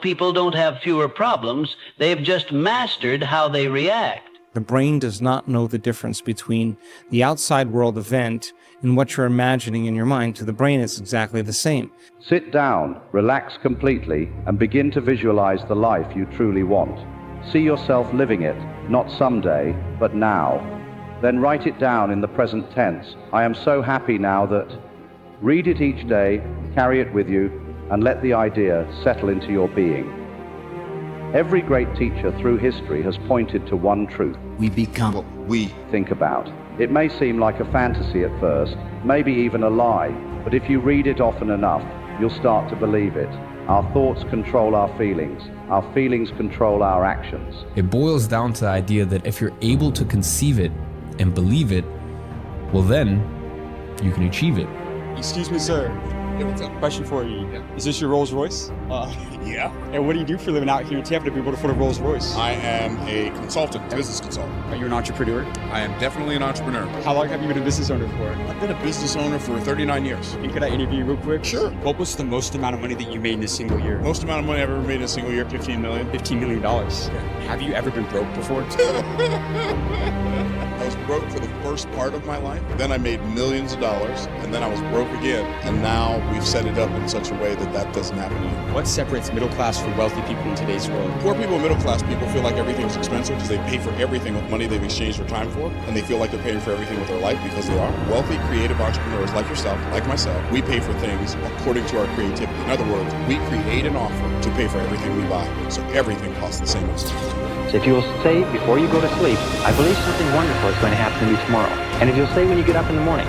People don't have fewer problems. They've just mastered how they react. The brain does not know the difference between the outside world event and what you're imagining in your mind. To the brain, it's exactly the same. Sit down, relax completely, and begin to visualize the life you truly want. See yourself living it, not someday, but now. Then write it down in the present tense. I am so happy now that... Read it each day, carry it with you, and let the idea settle into your being. Every great teacher through history has pointed to one truth. We become what we think about. It may seem like a fantasy at first, maybe even a lie, but if you read it often enough, you'll start to believe it. Our thoughts control our feelings control our actions. It boils down to the idea that if you're able to conceive it and believe it, well then, you can achieve it. Excuse me, sir. Yeah, what's up? Question for you. Yeah. Is this your Rolls Royce? Yeah. And what do you do for a living out here in Tampa to be able to afford a Rolls Royce? I am a consultant, business consultant. Are you an entrepreneur? I am definitely an entrepreneur. How long have you been a business owner for? I've been a business owner for 39 years. And could I interview you real quick? Sure. What was the most amount of money that you made in a single year? Most amount of money I've ever made in a single year, $15 million. $15 million. Yeah. Have you ever been broke before? I was broke for the first part of my life. Then I made millions of dollars, and then I was broke again. And now we've set it up in such a way that that doesn't happen to you. What separates middle class from wealthy people in today's world? Poor people and middle class people feel like everything's expensive because they pay for everything with money they've exchanged their time for, and they feel like they're paying for everything with their life because they are. Wealthy, creative entrepreneurs like yourself, like myself, we pay for things according to our creativity. In other words, we create an offer to pay for everything we buy, so everything costs the same as So if you'll say before you go to sleep, I believe something wonderful is going to happen to me tomorrow. And if you'll say when you get up in the morning,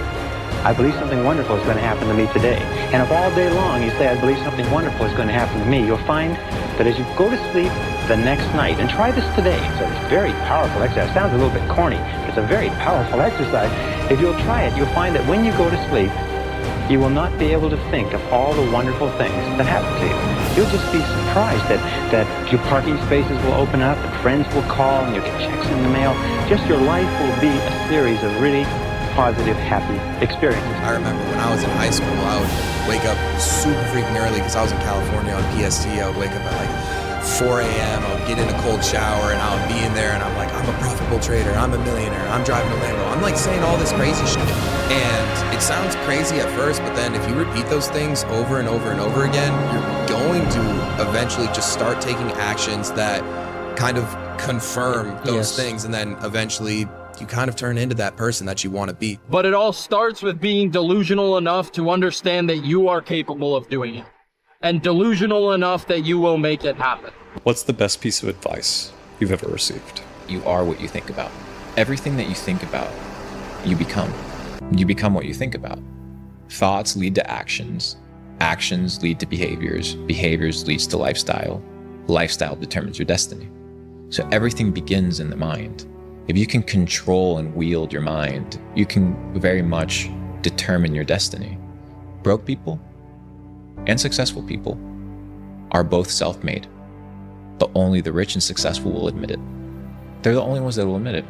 I believe something wonderful is going to happen to me today. And if all day long you say, I believe something wonderful is going to happen to me, you'll find that as you go to sleep the next night, and try this today, it's a very powerful exercise. It sounds a little bit corny, but it's a very powerful exercise. If you'll try it, you'll find that when you go to sleep, you will not be able to think of all the wonderful things that happen to you. You'll just be surprised that your parking spaces will open up, and friends will call, and you'll get checks in the mail. Just your life will be a series of really positive, happy experiences. I remember when I was in high school, I would wake up super freaking early because I was in California on PST. I would wake up at like 4 a.m. I would get in a cold shower and I would be in there and I'm like, I'm a profitable trader, I'm a millionaire, I'm driving a Lambo. I'm like saying all this crazy shit. And it sounds crazy at first, but then if you repeat those things over and over and over again, you're going to eventually just start taking actions that kind of confirm those things, and then eventually you kind of turn into that person that you want to be. But it all starts with being delusional enough to understand that you are capable of doing it, and delusional enough that you will make it happen. What's the best piece of advice you've ever received? You are what you think about. Everything that you think about, you become. You become what you think about. Thoughts lead to actions. Actions lead to behaviors. Behaviors leads to lifestyle. Lifestyle determines your destiny. So everything begins in the mind. If you can control and wield your mind, you can very much determine your destiny. Broke people and successful people are both self-made, but only the rich and successful will admit it. They're the only ones that will admit it.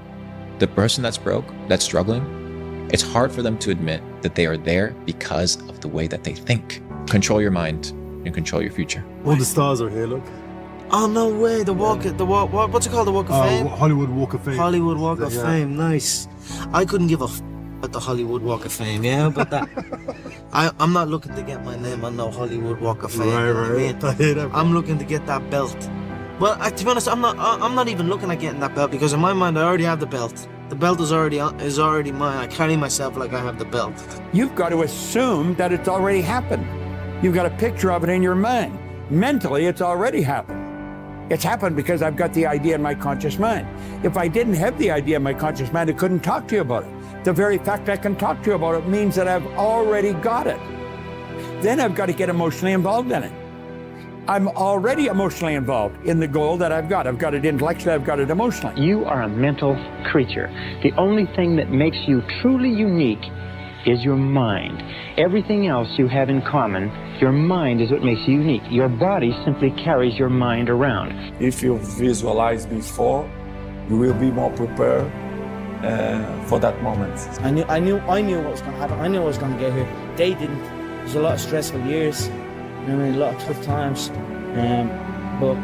The person that's broke, that's struggling, it's hard for them to admit that they are there because of the way that they think. Control your mind and control your future. All the stars are here, look. Oh, no way, what's it called, the Walk of Fame? Hollywood Walk of Fame. Hollywood Walk of Fame, nice. I couldn't give a f at the Hollywood Walk of Fame, yeah, but that, I'm not looking to get my name on no Hollywood Walk of Fame. Right. I hear that, I'm looking to get that belt. Well, to be honest, I'm not even looking at getting that belt, because in my mind, I already have the belt. The belt is already mine. I carry myself like I have the belt. You've got to assume that it's already happened. You've got a picture of it in your mind. Mentally, it's already happened. It's happened because I've got the idea in my conscious mind. If I didn't have the idea in my conscious mind, I couldn't talk to you about it. The very fact I can talk to you about it means that I've already got it. Then I've got to get emotionally involved in it. I'm already emotionally involved in the goal that I've got. I've got it intellectually, I've got it emotionally. You are a mental creature. The only thing that makes you truly unique is your mind. Everything else you have in common. Your mind is what makes you unique. Your body simply carries your mind around. If you visualize before, you will be more prepared for that moment. I knew what was going to happen. I knew I was going to get here. They didn't. There's a lot of stressful years. I mean, a lot of tough times. but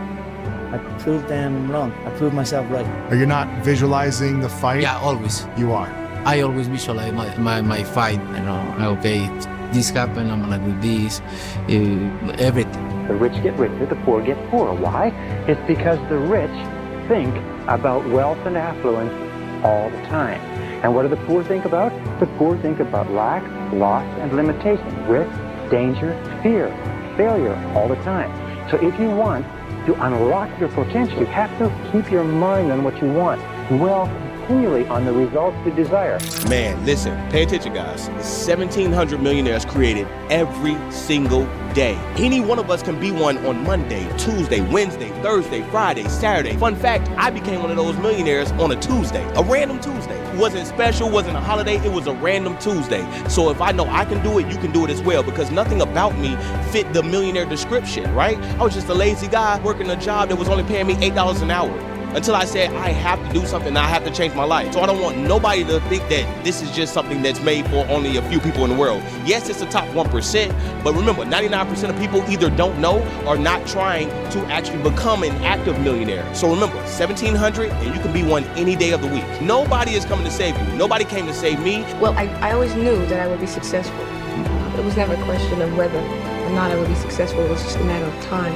I proved them wrong. I proved myself right. Are you not visualizing the fight? Yeah, always. You are. I always visualize my fight. You know, okay, this happened, I'm gonna do this, everything. The rich get richer, the poor get poorer. Why? It's because the rich think about wealth and affluence all the time. And what do the poor think about? The poor think about lack, loss, and limitation, risk, danger, fear, failure all the time. So if you want to unlock your potential, you have to keep your mind on what you want. Dwell continually on the results you desire. Man, listen, pay attention, guys. 1,700 millionaires created every single day. Any one of us can be one on Monday, Tuesday, Wednesday, Thursday, Friday, Saturday. Fun fact, I became one of those millionaires on a Tuesday, a random Tuesday. It wasn't special, wasn't a holiday, it was a random Tuesday. So if I know I can do it, you can do it as well, because nothing about me fit the millionaire description, right? I was just a lazy guy working a job that was only paying me $8 an hour. Until I said, I have to do something, I have to change my life. So I don't want nobody to think that this is just something that's made for only a few people in the world. Yes, it's the top 1%, but remember, 99% of people either don't know or not trying to actually become an active millionaire. So remember, 1,700, and you can be one any day of the week. Nobody is coming to save you. Nobody came to save me. Well, I always knew that I would be successful. It was never a question of whether or not I would be successful. It was just a matter of time.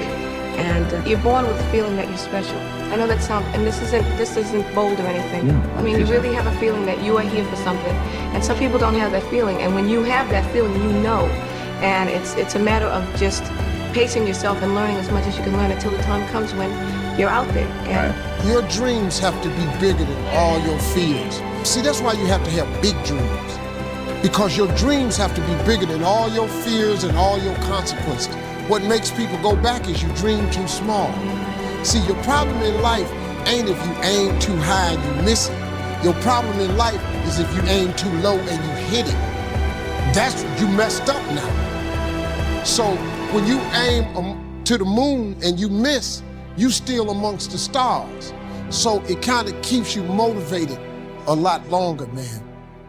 And you're born with the feeling that you're special. I know that sounds, and this isn't bold or anything. No, I mean, you really have a feeling that you are here for something. And some people don't have that feeling. And when you have that feeling, you know. And it's a matter of just pacing yourself and learning as much as you can learn until the time comes when you're out there. And your dreams have to be bigger than all your fears. See, that's why you have to have big dreams. Because your dreams have to be bigger than all your fears and all your consequences. What makes people go back is you dream too small. See, your problem in life ain't if you aim too high and you miss it. Your problem in life is if you aim too low and you hit it. That's, you messed up now. So when you aim to the moon and you miss, you still amongst the stars. So it kind of keeps you motivated a lot longer, man,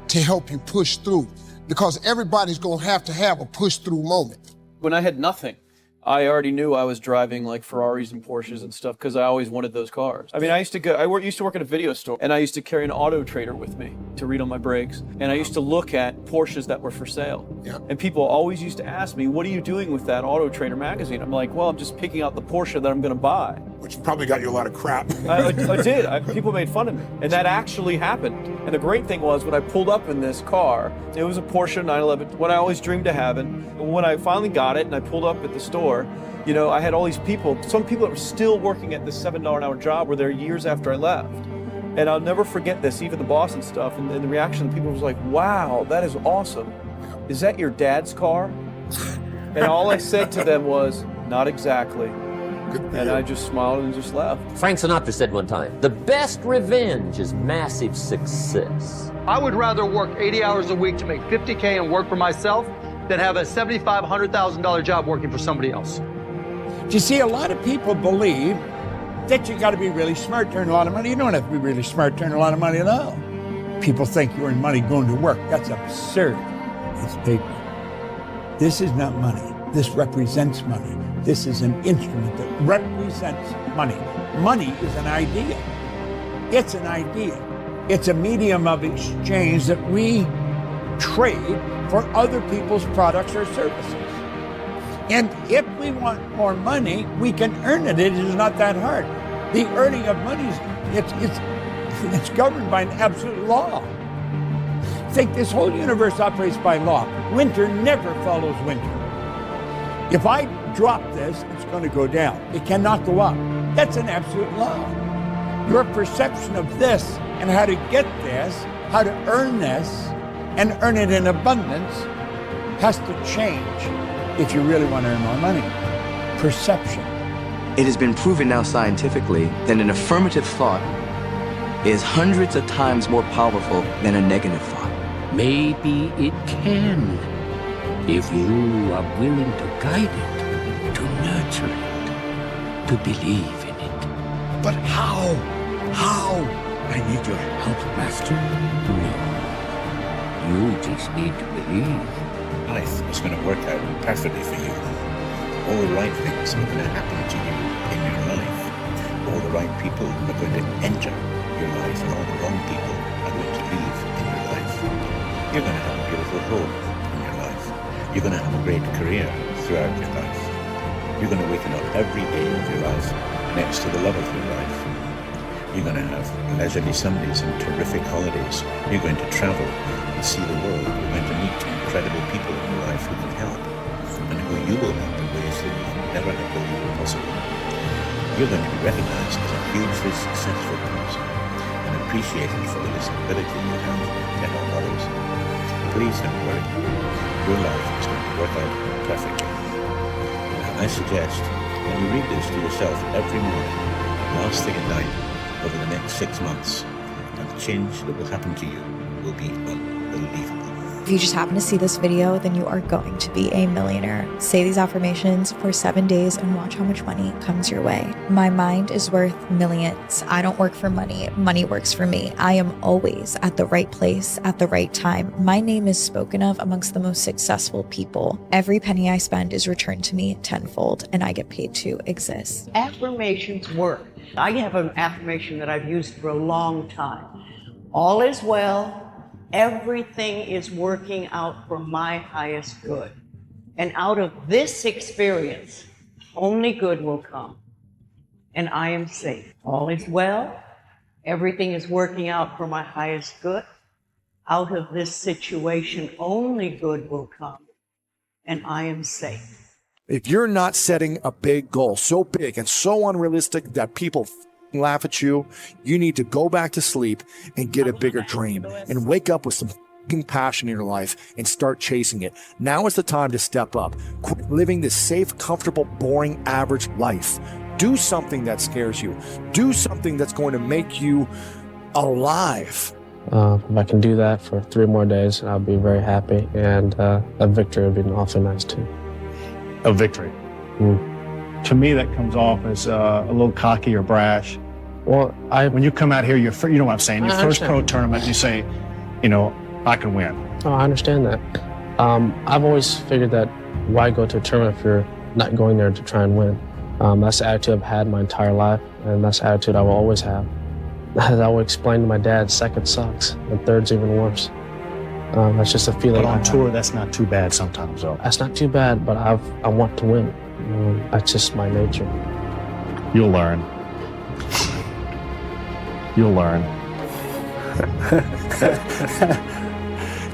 to help you push through. Because everybody's gonna have to have a push through moment. When I had nothing, I already knew I was driving like Ferraris and Porsches and stuff because I always wanted those cars. I mean, I used to work at a video store, and I used to carry an auto trader with me to read on my brakes. And I used to look at Porsches that were for sale. Yeah. And people always used to ask me, what are you doing with that Auto Trader magazine? I'm like, well, I'm just picking out the Porsche that I'm gonna buy. Which probably got you a lot of crap. I did. People made fun of me. And that actually happened. And the great thing was, when I pulled up in this car, it was a Porsche 911, what I always dreamed of having. When I finally got it and I pulled up at the store, you know, I had all these people, some people that were still working at this $7 an hour job were there years after I left. And I'll never forget this, even the boss and stuff, and the reaction of the people was like, wow, that is awesome. Is that your dad's car? And all I said to them was, not exactly. And I just smiled and just left. Frank Sinatra said one time, the best revenge is massive success. I would rather work 80 hours a week to make $50K and work for myself than have a $75,000, $100,000 job working for somebody else. You see, a lot of people believe that you got to be really smart to earn a lot of money. You don't have to be really smart to earn a lot of money at all. People think you earn money going to work. That's absurd. It's paper. This is not money. This represents money. This is an instrument that represents money. Money is an idea. It's an idea. It's a medium of exchange that we trade for other people's products or services. And if we want more money, we can earn it. It is not that hard. The earning of money it's governed by an absolute law. Think this whole universe operates by law. Winter never follows winter. If I drop this, it's going to go down. It cannot go up. That's an absolute law. Your perception of this and how to get this, how to earn this, and earn it in abundance has to change if you really want to earn more money. Perception. It has been proven now scientifically that an affirmative thought is hundreds of times more powerful than a negative thought. Maybe it can, if you are willing to guide it, to nurture it, to believe in it. But how? How? I need your help, Master. No, you just need to believe. Life is going to work out perfectly for you. All the right things are going to happen to you in your life. All the right people are going to enter your life, and all the wrong people are going to leave in your life. You're going to have a beautiful home in your life. You're going to have a great career throughout your life. You're going to wake up every day of your life next to the love of your life. You're going to have leisurely Sundays and terrific holidays. You're going to travel and see the world. You're going to meet incredible people in your life who can help, and who you will help in ways that you never have believed were possible. You're going to be recognized as a hugely successful person and appreciated for the ability you have to help others. Please don't worry. Your life is going to work out perfectly. I suggest that you read this to yourself every morning, last thing at night, over the next 6 months, and the change that will happen to you will be unbelievable. If you just happen to see this video, then you are going to be a millionaire. Say these affirmations for 7 days and watch how much money comes your way. My mind is worth millions. I don't work for money. Money works for me. I am always at the right place at the right time. My name is spoken of amongst the most successful people. Every penny I spend is returned to me tenfold, and I get paid to exist. Affirmations work. I have an affirmation that I've used for a long time. All is well. Everything is working out for my highest good. And out of this experience, only good will come. And I am safe. All is well. Everything is working out for my highest good. Out of this situation, only good will come. And I am safe. If you're not setting a big goal, so big and so unrealistic that people laugh at you, you need to go back to sleep and get a bigger dream and wake up with some passion in your life and start chasing it. Now is the time to step up. Quit living this safe, comfortable, boring, average life. Do something that scares you. Do something that's going to make you alive. If I can do that for 3 more days, I'll be very happy, and a victory would be awfully nice too. A victory. To me, that comes off as a little cocky or brash. Well, when you come out here, you know what I'm saying. Your first pro tournament, you say, I can win. Oh, I understand that. I've always figured that why go to a tournament if you're not going there to try and win? That's the attitude I've had my entire life, and that's the attitude I will always have. As I would explain to my dad, second sucks, and third's even worse. That's just a feeling. But on tour, that's not too bad sometimes, though. That's not too bad, but I want to win. That's just my nature. You'll learn. You'll learn.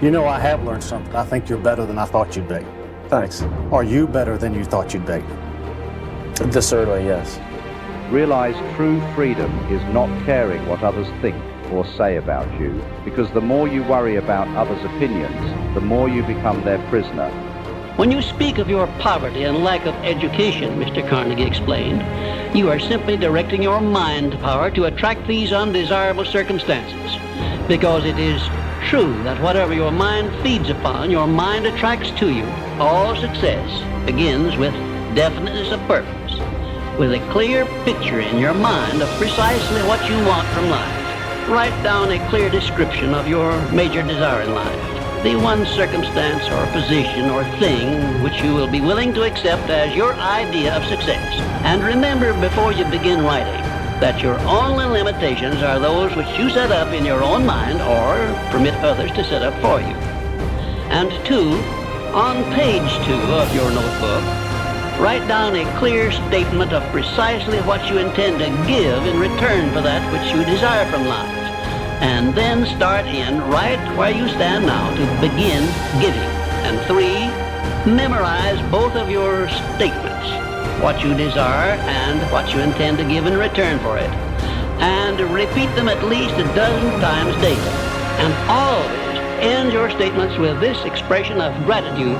I have learned something. I think you're better than I thought you'd be. Thanks. Are you better than you thought you'd be? Certainly, yes. Realize true freedom is not caring what others think or say about you, because the more you worry about others' opinions, the more you become their prisoner. When you speak of your poverty and lack of education, Mr. Carnegie explained, you are simply directing your mind power to attract these undesirable circumstances. Because it is true that whatever your mind feeds upon, your mind attracts to you. All success begins with definiteness of purpose, with a clear picture in your mind of precisely what you want from life. Write down a clear description of your major desire in life. The one circumstance or position or thing which you will be willing to accept as your idea of success. And remember before you begin writing that your only limitations are those which you set up in your own mind or permit others to set up for you. And 2, on page 2 of your notebook, write down a clear statement of precisely what you intend to give in return for that which you desire from life. And then start in right where you stand now to begin giving. And 3, memorize both of your statements, what you desire and what you intend to give in return for it. And repeat them at least a dozen times daily. And always end your statements with this expression of gratitude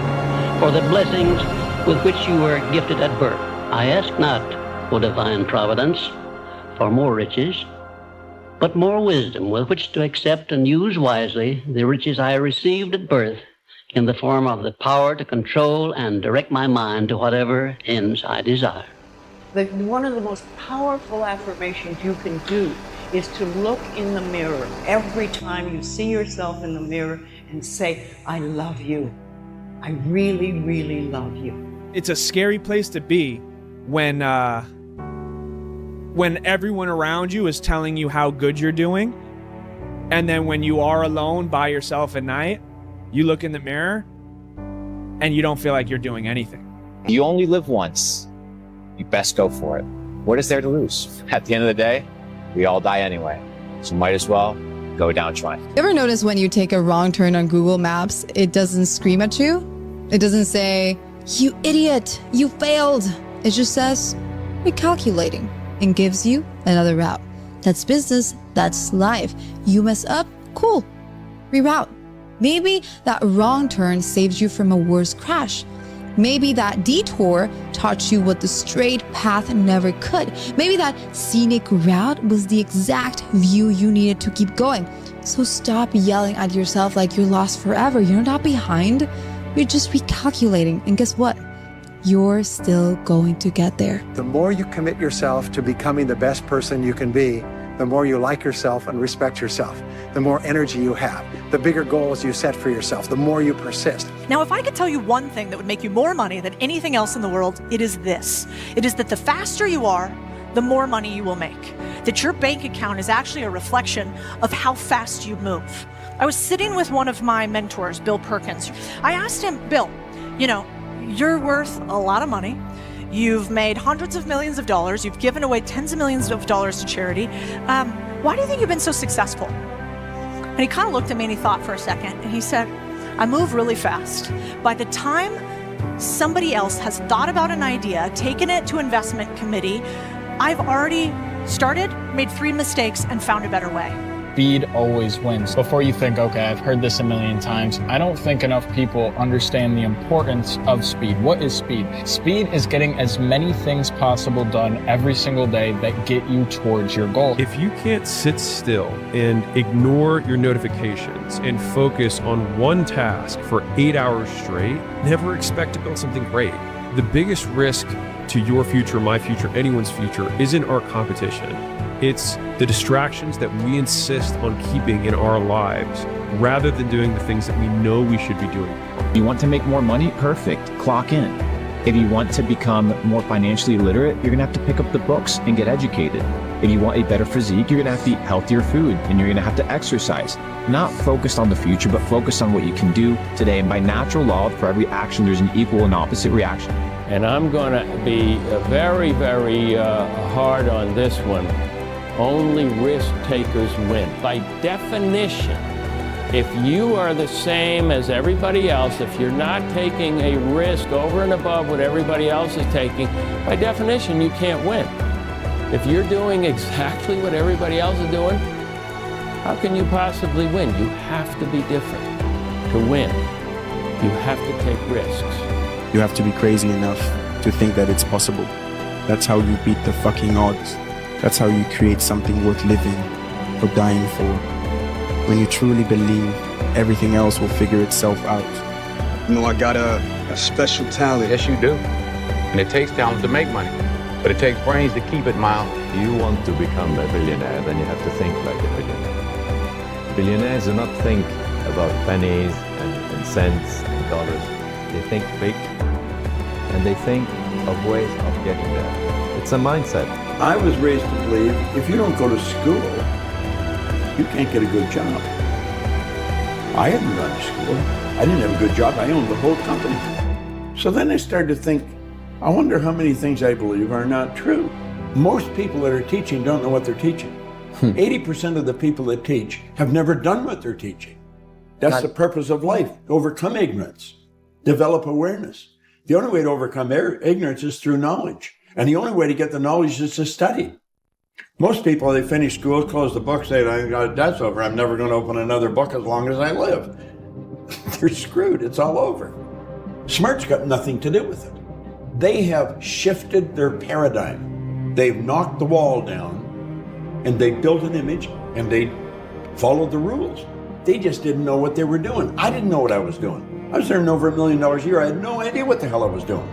for the blessings with which you were gifted at birth. I ask not, O divine providence, for more riches, but more wisdom with which to accept and use wisely the riches I received at birth in the form of the power to control and direct my mind to whatever ends I desire. One of the most powerful affirmations you can do is to look in the mirror every time you see yourself in the mirror and say, I love you. I really, really love you. it's a scary place to be when everyone around you is telling you how good you're doing, and then when you are alone by yourself at night, you look in the mirror and you don't feel like you're doing anything. You only live once. You best go for it. What is there to lose? At the end of the day, we all die anyway. So might as well go down trying. You ever notice when you take a wrong turn on Google Maps, it doesn't scream at you? It doesn't say, "You idiot, you failed." It just says, "Recalculating," and gives you another route. That's business, that's life. You mess up, cool, reroute. Maybe that wrong turn saves you from a worse crash. Maybe that detour taught you what the straight path never could. Maybe that scenic route was the exact view you needed to keep going. So stop yelling at yourself like you're lost forever. You're not behind. You're just recalculating. And guess what? You're still going to get there. The more you commit yourself to becoming the best person you can be, the more you like yourself and respect yourself, the more energy you have, the bigger goals you set for yourself, the more you persist. Now, if I could tell you one thing that would make you more money than anything else in the world, it is this. It is that the faster you are, the more money you will make. That your bank account is actually a reflection of how fast you move. I was sitting with one of my mentors, Bill Perkins. I asked him, "Bill, you're worth a lot of money. You've made hundreds of millions of dollars. You've given away tens of millions of dollars to charity. Why do you think you've been so successful?" And he kind of looked at me and he thought for a second and he said, "I move really fast. By the time somebody else has thought about an idea, taken it to investment committee, I've already started, made 3 mistakes and found a better way." Speed always wins. Before you think, okay, I've heard this a million times, I don't think enough people understand the importance of speed. What is speed? Speed is getting as many things possible done every single day that get you towards your goal. If you can't sit still and ignore your notifications and focus on one task for 8 hours straight, never expect to build something great. The biggest risk to your future, my future, anyone's future isn't our competition. It's the distractions that we insist on keeping in our lives rather than doing the things that we know we should be doing. You want to make more money? Perfect. Clock in. If you want to become more financially literate, you're going to have to pick up the books and get educated. If you want a better physique, you're going to have to eat healthier food and you're going to have to exercise. Not focused on the future, but focused on what you can do today. And by natural law, for every action, there's an equal and opposite reaction. And I'm going to be very, very hard on this one. Only risk takers win. By definition, if you are the same as everybody else, if you're not taking a risk over and above what everybody else is taking, by definition, you can't win. If you're doing exactly what everybody else is doing, how can you possibly win? You have to be different to win. You have to take risks. You have to be crazy enough to think that it's possible. That's how you beat the fucking odds. That's how you create something worth living or dying for. When you truly believe, everything else will figure itself out. I got a special talent. Yes, you do. And it takes talent to make money, but it takes brains to keep it, Miles. You want to become a billionaire, then you have to think like a billionaire. Billionaires do not think about pennies and cents and dollars. They think big, and they think of ways of getting there. It's a mindset. I was raised to believe if you don't go to school, you can't get a good job. I hadn't gone to school. I didn't have a good job. I owned the whole company. So then I started to think, I wonder how many things I believe are not true. Most people that are teaching don't know what they're teaching. 80% of the people that teach have never done what they're teaching. That's the purpose of life, overcome ignorance, develop awareness. The only way to overcome ignorance is through knowledge. And the only way to get the knowledge is to study. Most people, they finish school, close the book, say, that's over. I'm never going to open another book as long as I live. They're screwed. It's all over. Smart's got nothing to do with it. They have shifted their paradigm. They've knocked the wall down and they built an image and they followed the rules. They just didn't know what they were doing. I didn't know what I was doing. I was earning over $1 million a year. I had no idea what the hell I was doing.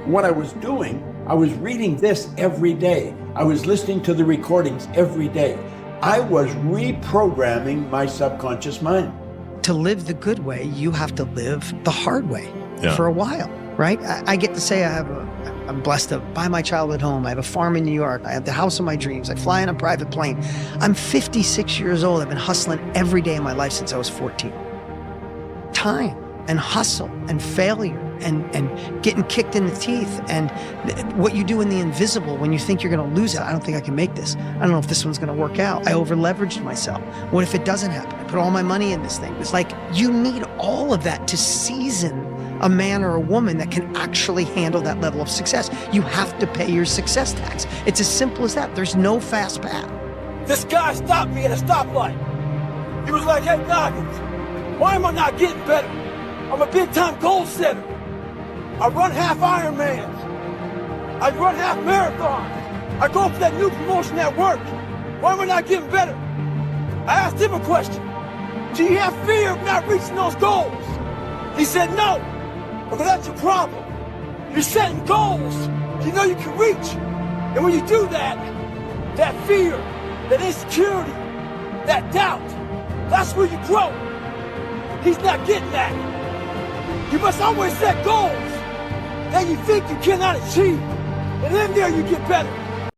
What I was doing, I was reading this every day. I was listening to the recordings every day. I was reprogramming my subconscious mind. To live the good way, you have to live the hard way for a while. right? I get to say I'm blessed to buy my childhood home. I have a farm in New York. I have the house of my dreams. I fly in a private plane. I'm 56 years old. I've been hustling every day of my life since I was 14. Time and hustle and failure and getting kicked in the teeth and what you do in the invisible when you think you're going to lose it. I don't think I can make this. I don't know if this one's going to work out. I over-leveraged myself. What if it doesn't happen? I put all my money in this thing. It's like you need all of that to season a man or a woman that can actually handle that level of success. You have to pay your success tax. It's as simple as that. There's no fast path. This guy stopped me at a stoplight. He was like, hey, Goggins, why am I not getting better? I'm a big-time goal setter. I run half Ironmans. I run half marathons. I go for that new promotion at work. Why am I not getting better? I asked him a question. Do you have fear of not reaching those goals? He said no. Because that's your problem. You're setting goals you know you can reach. And when you do that, that fear, that insecurity, that doubt, that's where you grow. He's not getting that. You must always set goals that you think you cannot achieve. And then there you get better.